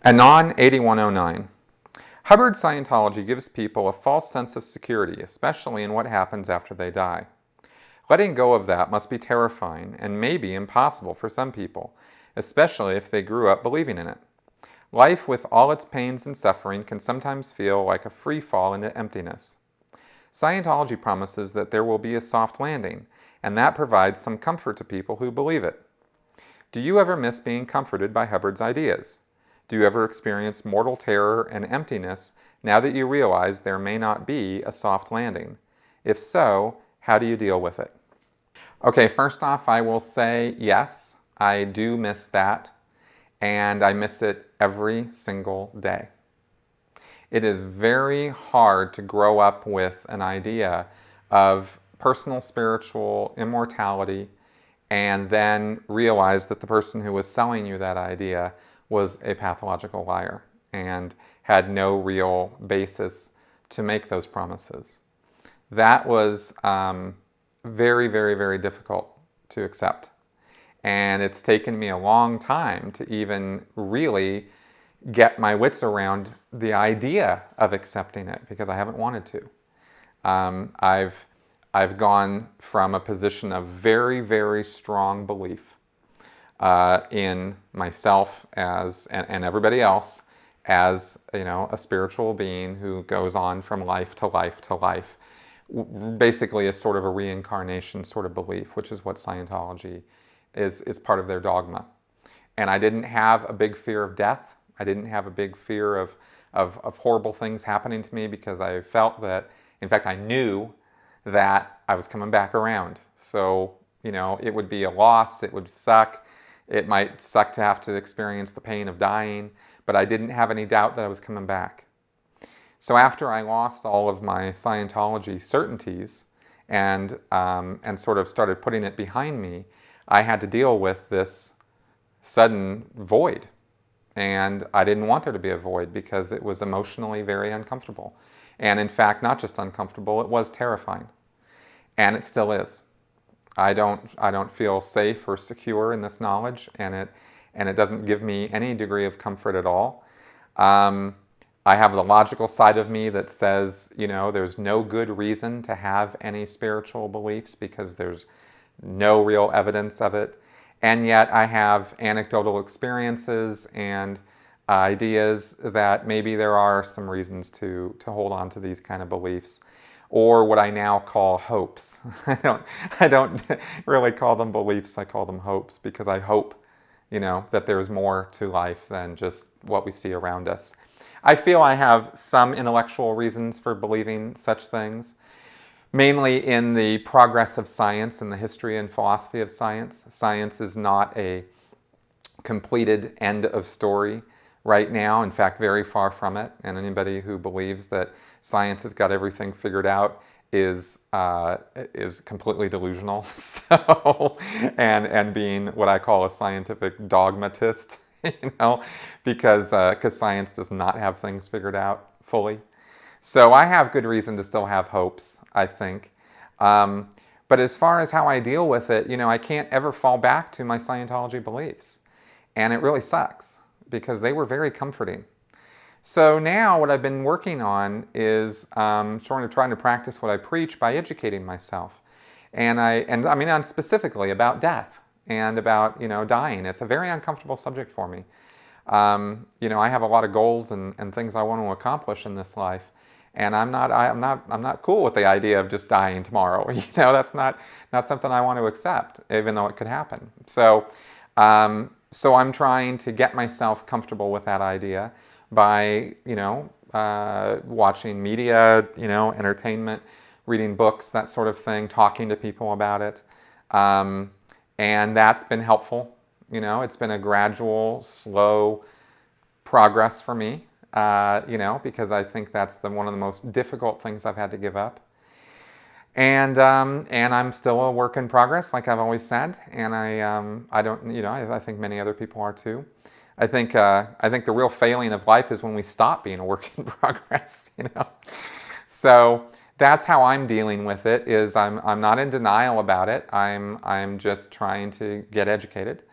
Anon 8109. Hubbard Scientology gives people a false sense of security, especially in what happens after they die. Letting go of that must be terrifying and maybe impossible for some people, especially if they grew up believing in it. Life, with all its pains and suffering, can sometimes feel like a free fall into emptiness. Scientology promises that there will be a soft landing, and that provides some comfort to people who believe it. Do you ever miss being comforted by Hubbard's ideas? Do you ever experience mortal terror and emptiness now that you realize there may not be a soft landing? If so, how do you deal with it? Okay, first off, I will say yes, I do miss that, and I miss it every single day. It is very hard to grow up with an idea of personal spiritual immortality and then realize that the person who was selling you that idea was a pathological liar and had no real basis to make those promises. That was very, very, very difficult to accept. And it's taken me a long time to even really get my wits around the idea of accepting it, because I haven't wanted to. I've gone from a position of very, very strong belief in myself as and everybody else as, a spiritual being who goes on from life to life to life. Basically a sort of a reincarnation sort of belief, which is what Scientology is part of their dogma. And I didn't have a big fear of death. I didn't have a big fear of horrible things happening to me, because I felt that, in fact, I knew that I was coming back around. So, it would be a loss, it would suck. It might suck to have to experience the pain of dying, but I didn't have any doubt that I was coming back. So after I lost all of my Scientology certainties and sort of started putting it behind me, I had to deal with this sudden void. And I didn't want there to be a void, because it was emotionally very uncomfortable. And in fact, not just uncomfortable, it was terrifying. And it still is. I don't feel safe or secure in this knowledge, and it doesn't give me any degree of comfort at all. I have the logical side of me that says, there's no good reason to have any spiritual beliefs, because there's no real evidence of it. And yet I have anecdotal experiences and ideas that maybe there are some reasons to hold on to these kind of beliefs, or what I now call hopes. I don't really call them beliefs, I call them hopes, because I hope, that there's more to life than just what we see around us. I feel I have some intellectual reasons for believing such things, mainly in the progress of science and the history and philosophy of science. Science is not a completed end of story right now. In fact, very far from it. And anybody who believes that science has got everything figured out is completely delusional. So, and being what I call a scientific dogmatist, because science does not have things figured out fully. So I have good reason to still have hopes, I think. But as far as how I deal with it, I can't ever fall back to my Scientology beliefs. And it really sucks, because they were very comforting. So now what I've been working on is sort of trying to practice what I preach by educating myself. And specifically about death and about, dying. It's a very uncomfortable subject for me. I have a lot of goals and things I want to accomplish in this life. And I'm not cool with the idea of just dying tomorrow. That's not something I want to accept, even though it could happen. So I'm trying to get myself comfortable with that idea by, watching media, entertainment, reading books, that sort of thing, talking to people about it. And that's been helpful. It's been a gradual, slow progress for me, because I think that's one of the most difficult things I've had to give up. And I'm still a work in progress, like I've always said. And I think many other people are too. I think the real failing of life is when we stop being a work in progress, So that's how I'm dealing with it. Is I'm not in denial about it. I'm just trying to get educated,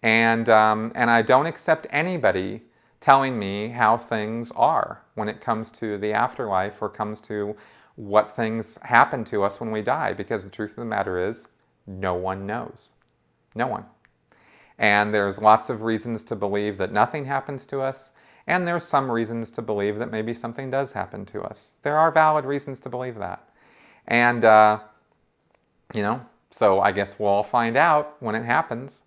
and I don't accept anybody telling me how things are when it comes to the afterlife or comes to what things happen to us when we die. Because the truth of the matter is, no one knows. No one. And there's lots of reasons to believe that nothing happens to us, and there's some reasons to believe that maybe something does happen to us. There are valid reasons to believe that. And, so I guess we'll all find out when it happens.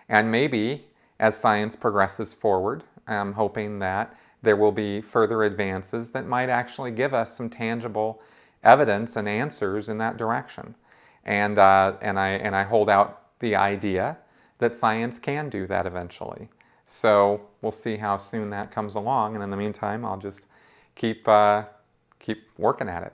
And maybe as science progresses forward, I'm hoping that there will be further advances that might actually give us some tangible evidence and answers in that direction. And I hold out the idea that science can do that eventually. So we'll see how soon that comes along. And in the meantime, I'll just keep working at it.